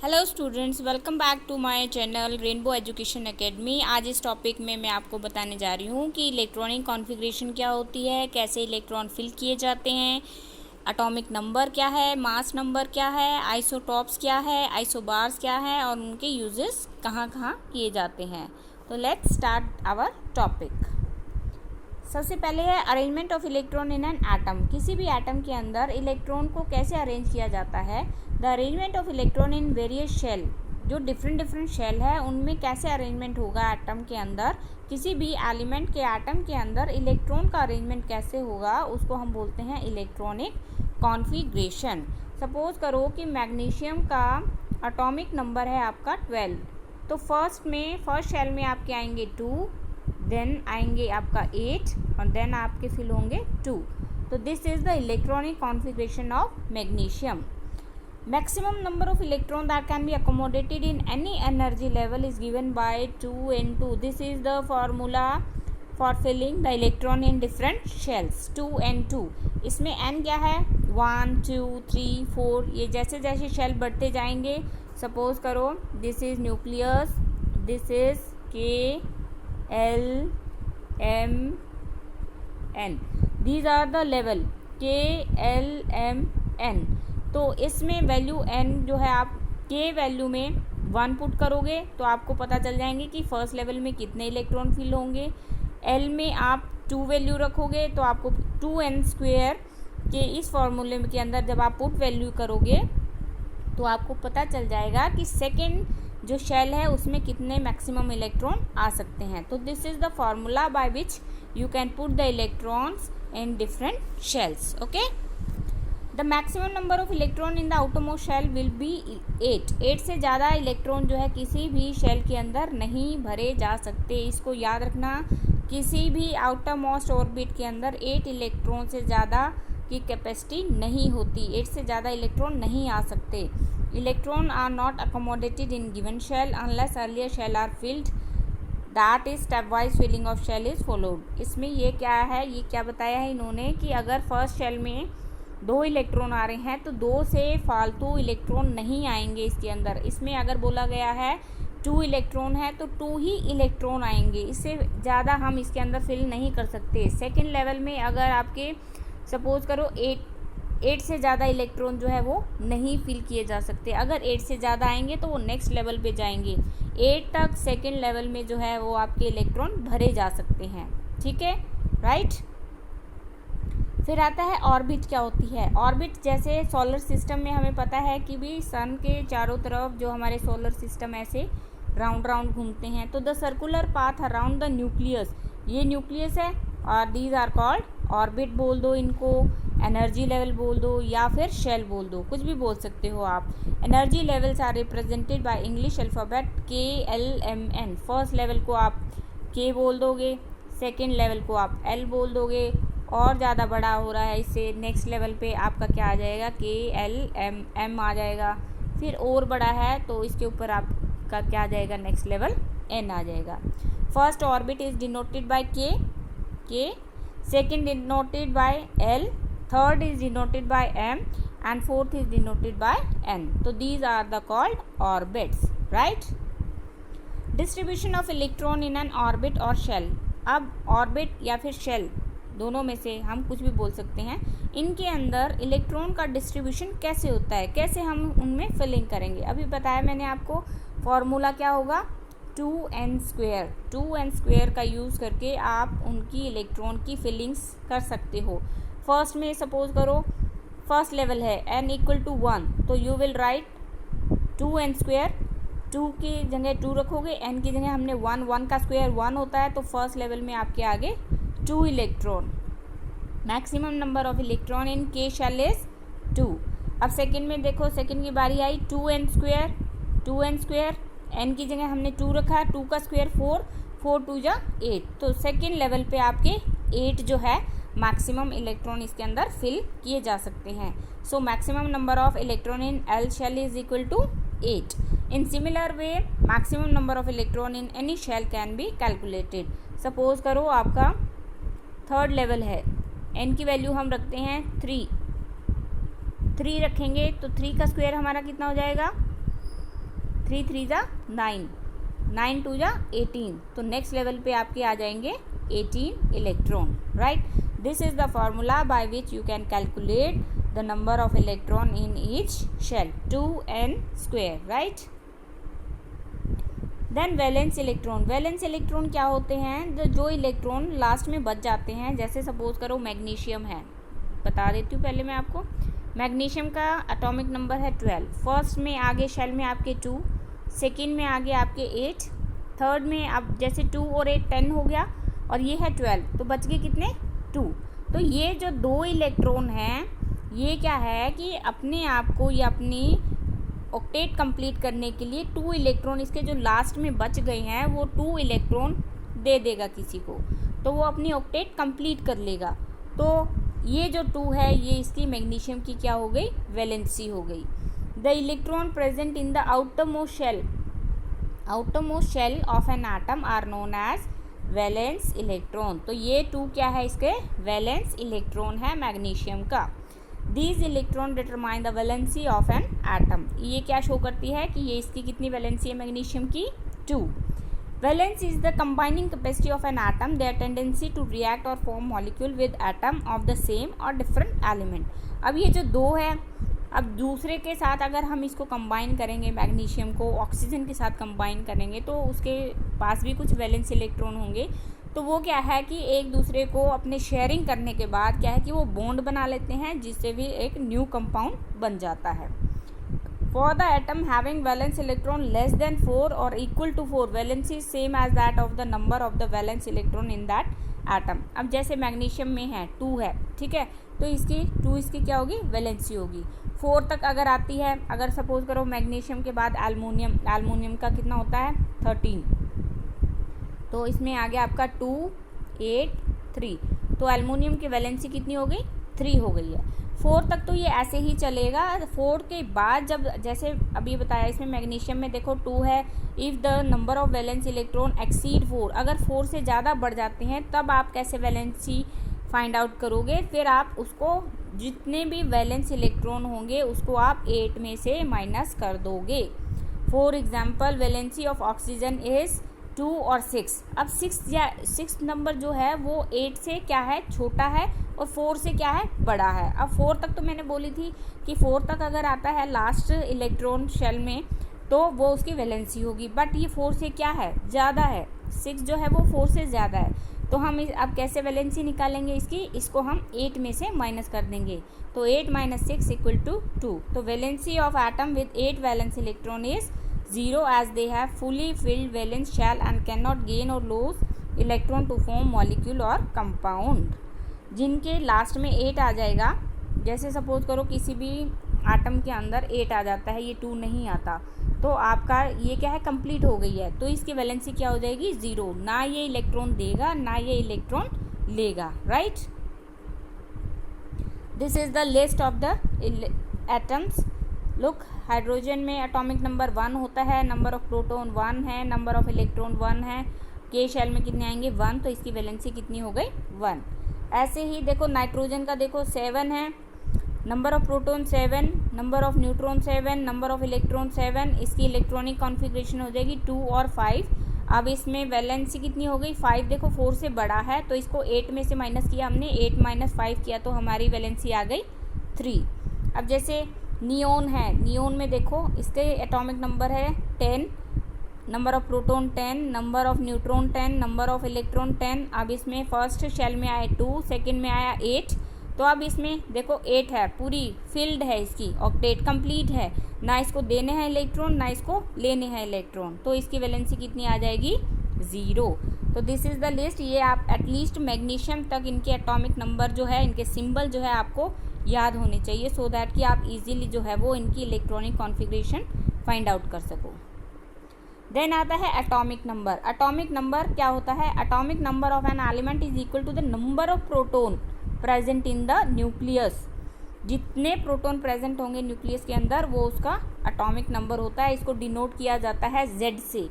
Hello students, welcome back to my channel rainbow education academy. आज इस topic में मैं आपको बताने जा रही हूँ कि इलेक्ट्रॉनिक कॉन्फ़िगरेशन क्या होती है, कैसे इलेक्ट्रॉन फिल किए जाते हैं, एटॉमिक नंबर क्या है, मास नंबर क्या है, आइसोटॉप्स क्या है, आइसोबार्स क्या है और उनके यूजेस कहाँ कहाँ किए जाते हैं। तो लेट्स स्टार्ट आवर टॉपिक। सबसे पहले है arrangement of electron in an atom. किसी भी एटम के अंदर इलेक्ट्रॉन को कैसे अरेंज किया जाता है। The arrangement of electron in various shell, जो डिफरेंट शेल है उनमें कैसे अरेंजमेंट होगा एटम के अंदर। किसी भी एलिमेंट के एटम के अंदर इलेक्ट्रॉन का अरेंजमेंट कैसे होगा उसको हम बोलते हैं इलेक्ट्रॉनिक कॉन्फ़िगरेशन। सपोज करो कि मैग्नीशियम का एटॉमिक नंबर है आपका 12, तो फर्स्ट शेल में आपके आएंगे 2, देन आएंगे आपका 8 और देन आपके फिल होंगे 2। तो this is the electronic configuration of magnesium. Maximum number of electron that can be accommodated in any energy level is given by 2n2. This is the formula for filling the electron in different shells, 2n2. इसमें n क्या है 1 2 3 4, ये जैसे जैसे shell बढ़ते जाएंगे। Suppose करो this is nucleus, this is K L M N, these are the level K L M N। तो इसमें वैल्यू n जो है आप k वैल्यू में 1 पुट करोगे तो आपको पता चल जाएंगे कि फर्स्ट लेवल में कितने इलेक्ट्रॉन फिल होंगे। l में आप 2 वैल्यू रखोगे तो आपको 2n² के इस फॉर्मूले के अंदर जब आप पुट वैल्यू करोगे तो आपको पता चल जाएगा कि सेकेंड जो शेल है उसमें कितने मैक्सिमम इलेक्ट्रॉन आ सकते हैं। तो this is the formula by which you can put the electrons in different shells. Okay, the maximum number of electron in the outermost shell will be 8 से ज़्यादा इलेक्ट्रॉन जो है किसी भी शेल के अंदर नहीं भरे जा सकते। इसको याद रखना, किसी भी आउटरमोस्ट ऑर्बिट के अंदर 8 इलेक्ट्रॉन से ज़्यादा की कैपेसिटी नहीं होती। 8 से ज़्यादा इलेक्ट्रॉन नहीं आ सकते। Electron are not accommodated in given shell unless earlier shell are filled, that is step wise filling of shell is followed. इसमें ये क्या है, ये क्या बताया है इन्होंने कि अगर फर्स्ट शेल में 2 इलेक्ट्रॉन आ रहे हैं तो 2 से फालतू इलेक्ट्रॉन नहीं आएंगे इसके अंदर। इसमें अगर बोला गया है 2 इलेक्ट्रॉन है तो 2 ही इलेक्ट्रॉन आएंगे, इससे ज़्यादा हम इसके अंदर फिल नहीं कर सकते। सेकंड लेवल में अगर आपके सपोज करो 8 से ज़्यादा इलेक्ट्रॉन जो है वो नहीं फिल किए जा सकते। अगर 8 से ज़्यादा आएंगे तो वो नेक्स्ट लेवल पे जाएंगे। 8 तक सेकेंड लेवल में जो है वो आपके इलेक्ट्रॉन भरे जा सकते हैं। ठीक है, राइट। फिर आता है ऑर्बिट क्या होती है। ऑर्बिट जैसे सोलर सिस्टम में हमें पता है कि भी सन के चारों तरफ जो हमारे सोलर सिस्टम ऐसे राउंड राउंड घूमते हैं, तो the circular path around the nucleus, ये न्यूक्लियस है और दीज आर कॉल्ड ऑर्बिट बोल दो इनको, एनर्जी लेवल बोल दो या फिर शेल बोल दो, कुछ भी बोल सकते हो आप। Energy levels are represented by English alphabet KLMN। First level को आप K बोल दोगे, सेकेंड लेवल को आप L बोल दोगे, और ज़्यादा बड़ा हो रहा है इससे नेक्स्ट लेवल पे आपका क्या आ जाएगा KLM आ जाएगा। फिर और बड़ा है तो इसके ऊपर आपका क्या आ जाएगा, नेक्स्ट लेवल N आ जाएगा। First orbit is denoted by K, second denoted by L, third is denoted by M and fourth is denoted by N। तो these are the called orbits, right. Distribution of electron in an orbit और shell. अब orbit या फिर shell दोनों में से हम कुछ भी बोल सकते हैं। इनके अंदर इलेक्ट्रॉन का डिस्ट्रीब्यूशन कैसे होता है, कैसे हम उनमें फिलिंग करेंगे। अभी बताया मैंने आपको, फॉर्मूला क्या होगा 2n²। 2n² का यूज़ करके आप उनकी इलेक्ट्रॉन की फिलिंग्स कर सकते हो। फर्स्ट में सपोज करो फर्स्ट लेवल है n = 1, तो यू विल राइट 2n²। 2 की जगह 2 रखोगे, n की जगह हमने 1 का स्क्वायर 1 होता है, तो फर्स्ट लेवल में आपके आगे 2 electron. Maximum number of electron in K shell is 2। अब सेकंड में देखो, सेकंड की बारी आई 2n², n की जगह हमने 2 रखा है, 2 का स्क्वायर 4, 4 2 जा 8, तो सेकंड लेवल पे आपके 8 जो है मैक्सिमम इलेक्ट्रॉन इसके अंदर फिल किए जा सकते हैं। So maximum number of electron in L shell is equal to 8। In similar way maximum number of electron in any shell can be calculated. Suppose करो आपका थर्ड लेवल है, n की वैल्यू हम रखते हैं 3 रखेंगे तो 3 का स्क्वायर हमारा कितना हो जाएगा 3 3 जा 9, 9 2 जा 18, तो नेक्स्ट लेवल पे आपके आ जाएंगे 18 electron, right. This is the formula by which you can calculate the number of electron in each shell, 2n², right. Then valence electron. Valence electron क्या होते हैं? जो इलेक्ट्रॉन लास्ट में बच जाते हैं, जैसे सपोज करो मैग्नीशियम है, बता देती हूँ पहले मैं आपको। मैग्नीशियम का एटॉमिक नंबर है 12, फर्स्ट में आगे शेल में आपके 2, सेकेंड में आगे आपके 8, थर्ड में अब जैसे 2 और 8 10 हो गया, और ये है 12, तो बच गए कितने? 2। तो ये जो 2 इलेक्ट्रॉन हैं, ये क्या है कि अपने आप को या अपनी ऑक्टेट कंप्लीट करने के लिए 2 इलेक्ट्रॉन इसके जो लास्ट में बच गए हैं वो 2 इलेक्ट्रॉन दे देगा किसी को, तो वो अपनी ऑक्टेट कंप्लीट कर लेगा। तो ये जो 2 है ये इसकी मैग्नीशियम की क्या हो गई? वैलेंसी हो गई। The electron present in the outermost shell of an atom are known as valence electron. तो ये 2 क्या है? इसके वैलेंस इलेक्ट्रॉन है मैग्नीशियम का। These electron determine the valency of an atom। ये क्या शो करती है कि ये इसकी कितनी वैलेंसी है मैग्नीशियम की? 2। Valence is the combining capacity of an atom, their tendency to react or form molecule with atom of the same or different element। अब ये जो 2 है, अब दूसरे के साथ अगर हम इसको कंबाइन करेंगे, मैग्नीशियम को ऑक्सीजन के साथ कंबाइन करेंगे, तो उसके पास भी कुछ वैलेंस इलेक्ट्रॉन होंगे। तो वो क्या है कि एक दूसरे को अपने शेयरिंग करने के बाद क्या है कि वो बॉन्ड बना लेते हैं, जिससे भी एक न्यू कंपाउंड बन जाता है। For the atom having valence electron less than 4 और equal to 4, valency same as that of the number of the valence electron in that atom. अब जैसे मैग्नीशियम में है 2 है, ठीक है, तो इसकी 2 इसकी क्या होगी? वैलेंसी होगी। 4 तक अगर आती है, अगर सपोज करो मैग्नीशियम के बाद एल्युमिनियम का कितना होता है? 13, तो इसमें आ गया आपका 2 8 3, तो एल्युमिनियम की वैलेंसी कितनी हो गई? 3 हो गई है। 4 तक तो ये ऐसे ही चलेगा। 4 के बाद जब जैसे अभी बताया इसमें मैग्नीशियम में देखो 2 है, if the number of valence electron exceed 4, अगर 4 से ज़्यादा बढ़ जाते हैं तब आप कैसे वैलेंसी फाइंड आउट करोगे? फिर आप उसको जितने भी वैलेंस इलेक्ट्रॉन होंगे उसको आप 8 में से माइनस कर दोगे। For example valency of oxygen is 2 और 6। अब 6 नंबर जो है वो 8 से क्या है? छोटा है, और 4 से क्या है? बड़ा है। अब 4 तक तो मैंने बोली थी कि 4 तक अगर आता है लास्ट इलेक्ट्रॉन शेल में तो वो उसकी वैलेंसी होगी, बट ये 4 से क्या है? ज़्यादा है। 6 जो है वो 4 से ज़्यादा है, तो हम अब कैसे वैलेंसी निकालेंगे इसकी? इसको हम 8 में से माइनस कर देंगे, तो 8 - 6 = 2। तो valency of atom with 8 valence electron is 0 as they have fully filled valence shell and cannot gain or lose electron to form molecule or compound। जिनके लास्ट में 8 आ जाएगा, जैसे सपोज करो किसी भी आटम के अंदर 8 आ जाता है, ये 2 नहीं आता, तो आपका ये क्या है? कंप्लीट हो गई है, तो इसकी वैलेंसी क्या हो जाएगी? 0। ना ये इलेक्ट्रॉन देगा ना ये इलेक्ट्रॉन लेगा, right. This is the list of the atoms. Look, hydrogen में एटॉमिक नंबर 1 होता है, नंबर ऑफ प्रोटॉन 1 है, नंबर ऑफ इलेक्ट्रॉन 1 है, के शेल में कितने आएंगे? 1, तो इसकी वैलेंसी कितनी हो गई? 1। ऐसे ही देखो नाइट्रोजन का देखो 7 है, number of proton 7, number of neutron 7, number of electron 7, इसकी इलेक्ट्रॉनिक कॉन्फ़िगरेशन हो जाएगी 2 और 5। अब इसमें वैलेंसी कितनी हो गई? 5। देखो 4 से बड़ा है, तो इसको 8 में से माइनस किया हमने, 8 - 5 किया तो हमारी वैलेंसी आ गई 3। अब जैसे नियोन है, नियोन में देखो इसके एटॉमिक नंबर है 10, number of proton 10, number of neutron 10, number of electron 10। अब इसमें फर्स्ट शेल में आया 2, सेकंड में आया 8, तो अब इसमें देखो 8 है, पूरी फील्ड है इसकी, ऑक्टेट कंप्लीट है, ना इसको देने हैं इलेक्ट्रॉन ना इसको लेने हैं इलेक्ट्रॉन, तो इसकी वैलेंसी कितनी आ जाएगी? 0। तो दिस इज़ द लिस्ट। ये आप एटलीस्ट मैग्नीशियम तक इनके एटॉमिक नंबर जो है, इनके सिंबल जो है आपको याद होने चाहिए, सो दैट कि आप इजीली जो है वो इनकी इलेक्ट्रॉनिक कॉन्फ़िगरेशन फाइंड आउट कर सको। देन आता है एटॉमिक नंबर। एटॉमिक नंबर क्या होता है? Atomic number of an element is equal to the number of proton present in the nucleus. जितने प्रोटॉन प्रेजेंट होंगे न्यूक्लियस के अंदर वो उसका एटॉमिक नंबर होता है। इसको डिनोट किया जाता है Z से।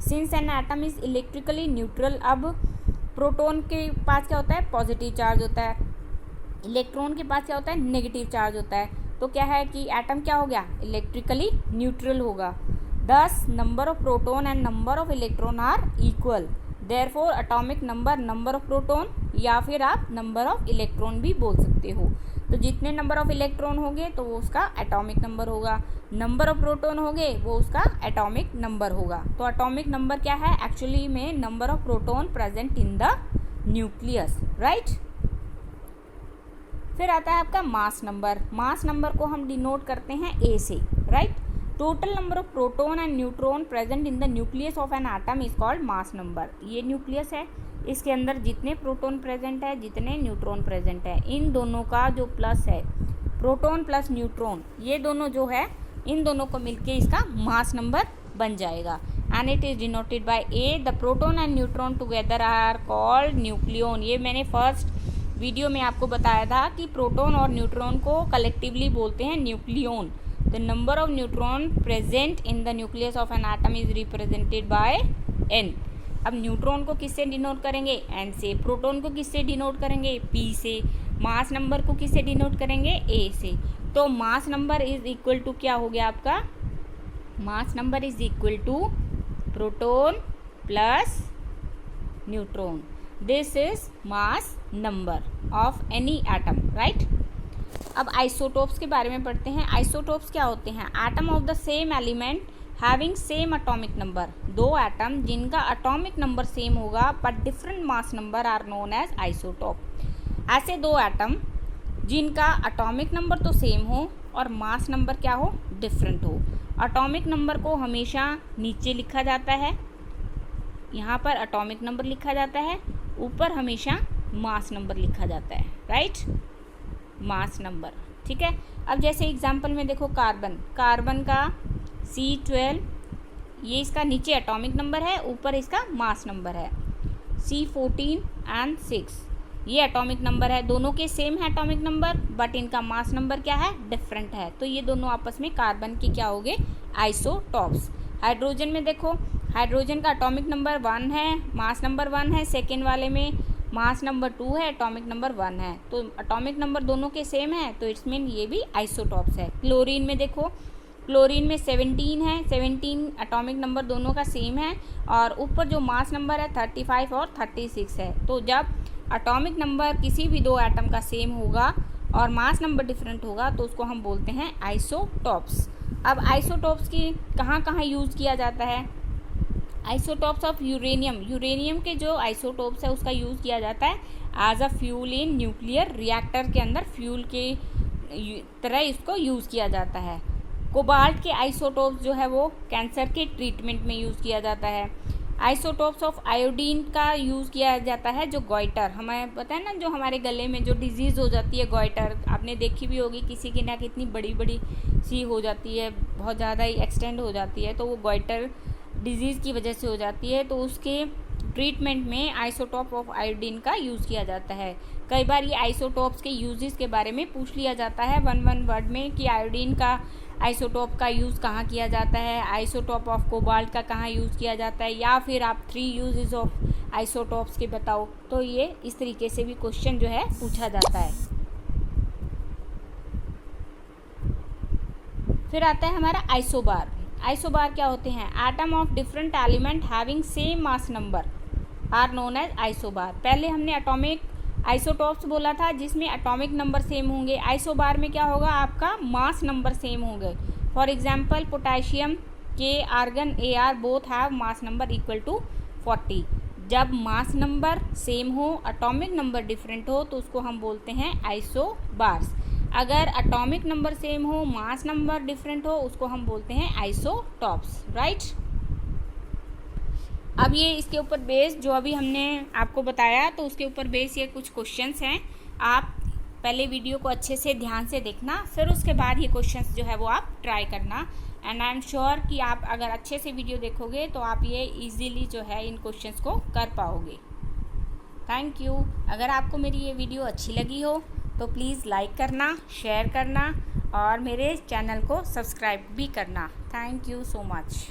Since N atom is electrically neutral, अब प्रोटॉन के पास क्या होता है? पॉजिटिव चार्ज होता है, इलेक्ट्रॉन के पास क्या होता है? नेगेटिव चार्ज होता है। तो क्या है कि एटम क्या हो गया? इलेक्ट्रिकली न्यूट्रल होगा। Thus, number of proton and number of electron are equal. Therefore, atomic number of proton या फिर आप number of electron भी बोल सकते हो. तो जितने नंबर ऑफ इलेक्ट्रॉन होंगे तो वो उसका एटॉमिक नंबर होगा, नंबर ऑफ प्रोटॉन होंगे वो उसका एटॉमिक नंबर होगा. तो एटॉमिक नंबर क्या है? एक्चुअली में number of proton present in the nucleus, right. फिर आता है आपका मास नंबर. मास नंबर को हम डिनोट करते हैं ए से, right. Total number of proton and neutron present in the nucleus of an atom is called mass number. ये न्यूक्लियस है, इसके अंदर जितने प्रोटॉन प्रेजेंट है, जितने न्यूट्रॉन प्रेजेंट है, इन दोनों का जो प्लस है, प्रोटॉन प्लस न्यूट्रॉन, ये दोनों जो है, इन दोनों को मिलके इसका मास नंबर बन जाएगा. And it is denoted by A. The proton and neutron together are called nucleon. ये मैंने फर्स्ट वीडियो में आपको बताया था कि प्रोटॉन और न्यूट्रॉन को कलेक्टिवली बोलते हैं nucleon. The number of neutron present in the nucleus of an atom is represented by N. अब न्यूट्रॉन को किससे डिनोट करेंगे? एन से. प्रोटॉन को किससे डिनोट करेंगे? पी से. मास नंबर को किससे डिनोट करेंगे? ए से. तो mass number is equal to क्या हो गया आपका? Mass number is equal to proton plus neutron. This is mass number of any atom, right. अब आइसोटोप्स के बारे में पढ़ते हैं. आइसोटोप्स क्या होते हैं? Atom of the same element having same atomic number. दो एटम जिनका एटॉमिक नंबर सेम होगा but different mass number are known as isotope. ऐसे दो एटम जिनका एटॉमिक नंबर तो सेम हो और मास नंबर क्या हो? डिफरेंट हो. एटॉमिक नंबर को हमेशा नीचे लिखा जाता है, यहाँ पर एटॉमिक नंबर लिखा जाता है, ऊपर हमेशा मास नंबर लिखा जाता है, राइट. मास नंबर, ठीक है. अब जैसे एग्जांपल में देखो, कार्बन का C12, ये इसका नीचे एटॉमिक नंबर है, ऊपर इसका मास नंबर है. C14 एंड 6 ये एटॉमिक नंबर है, दोनों के सेम है एटॉमिक नंबर, बट इनका मास नंबर क्या है? डिफरेंट है. तो ये दोनों आपस में कार्बन के क्या हो गए? आइसोटॉप्स. हाइड्रोजन में देखो, हाइड्रोजन का एटॉमिक नंबर 1 है, मास नंबर 1 है. सेकेंड वाले में मास नंबर 2 है, एटॉमिक नंबर 1 है. तो एटॉमिक नंबर दोनों के सेम है, तो इट्स मीन ये भी आइसोटॉप्स है. क्लोरीन में देखो, क्लोरीन में 17 है, 17 एटॉमिक नंबर दोनों का सेम है, और ऊपर जो मास नंबर है 35 और 36 है. तो जब एटॉमिक नंबर किसी भी दो एटम का सेम होगा और मास नंबर डिफरेंट होगा तो उसको हम बोलते हैं आइसोटॉप्स. अब आइसोटॉप्स की कहाँ कहाँ यूज़ किया जाता है? आइसोटॉप्स ऑफ यूरेनियम, यूरेनियम के जो आइसोटॉप्स है उसका यूज़ किया जाता है as a fuel in nuclear reactor के अंदर फ्यूल के तरह इसको यूज़ किया जाता है. कोबाल्ट के आइसोटॉप्स जो है वो कैंसर के ट्रीटमेंट में यूज़ किया जाता है. आइसोटॉप्स ऑफ आयोडीन का यूज़ किया जाता है, जो गॉइटर हमें पता है ना, जो हमारे गले में जो डिजीज़ हो जाती है गॉइटर, आपने देखी भी होगी, किसी की ना कितनी बड़ी बड़ी सी हो जाती है, बहुत ज़्यादा ही एक्सटेंड हो जाती है, तो वो गॉइटर डिजीज़ की वजह से हो जाती है. तो उसके ट्रीटमेंट में आइसोटॉप ऑफ आयोडीन का यूज़ किया जाता है. कई बार ये आइसोटॉप्स के यूजेस के बारे में पूछ लिया जाता है वन वर्ड में कि आयोडीन का आइसोटॉप का यूज़ कहाँ किया जाता है, आइसोटॉप ऑफ कोबाल्ट का कहाँ यूज़ किया जाता है, या फिर आप 3 यूजेस ऑफ आइसोटॉप्स के बताओ. तो ये इस तरीके से भी क्वेश्चन जो है पूछा जाता है. फिर आता है हमारा आइसोबार. आइसोबार क्या होते हैं? Atom of different element having same mass number are known as isobar. पहले हमने एटॉमिक आइसोटॉप्स बोला था जिसमें एटॉमिक नंबर सेम होंगे. आइसोबार में क्या होगा? आपका मास नंबर सेम होंगे. For example potassium K argon Ar both have mass number equal to 40. जब मास नंबर सेम हो, एटॉमिक नंबर डिफरेंट हो, तो उसको हम बोलते हैं आइसोबार्स. अगर एटॉमिक नंबर सेम हो, मास नंबर डिफरेंट हो, उसको हम बोलते हैं आइसोटॉप्स, राइट. अब ये इसके ऊपर बेस जो अभी हमने आपको बताया, तो उसके ऊपर बेस ये कुछ क्वेश्चंस हैं. आप पहले वीडियो को अच्छे से ध्यान से देखना, फिर उसके बाद ये क्वेश्चंस जो है वो आप ट्राई करना. एंड आई एम श्योर कि आप अगर अच्छे से वीडियो देखोगे तो आप ये इजीली जो है इन क्वेश्चंस को कर पाओगे. Thank you. अगर आपको मेरी ये वीडियो अच्छी लगी हो तो प्लीज़ लाइक करना, शेयर करना और मेरे चैनल को सब्सक्राइब भी करना. Thank you so much.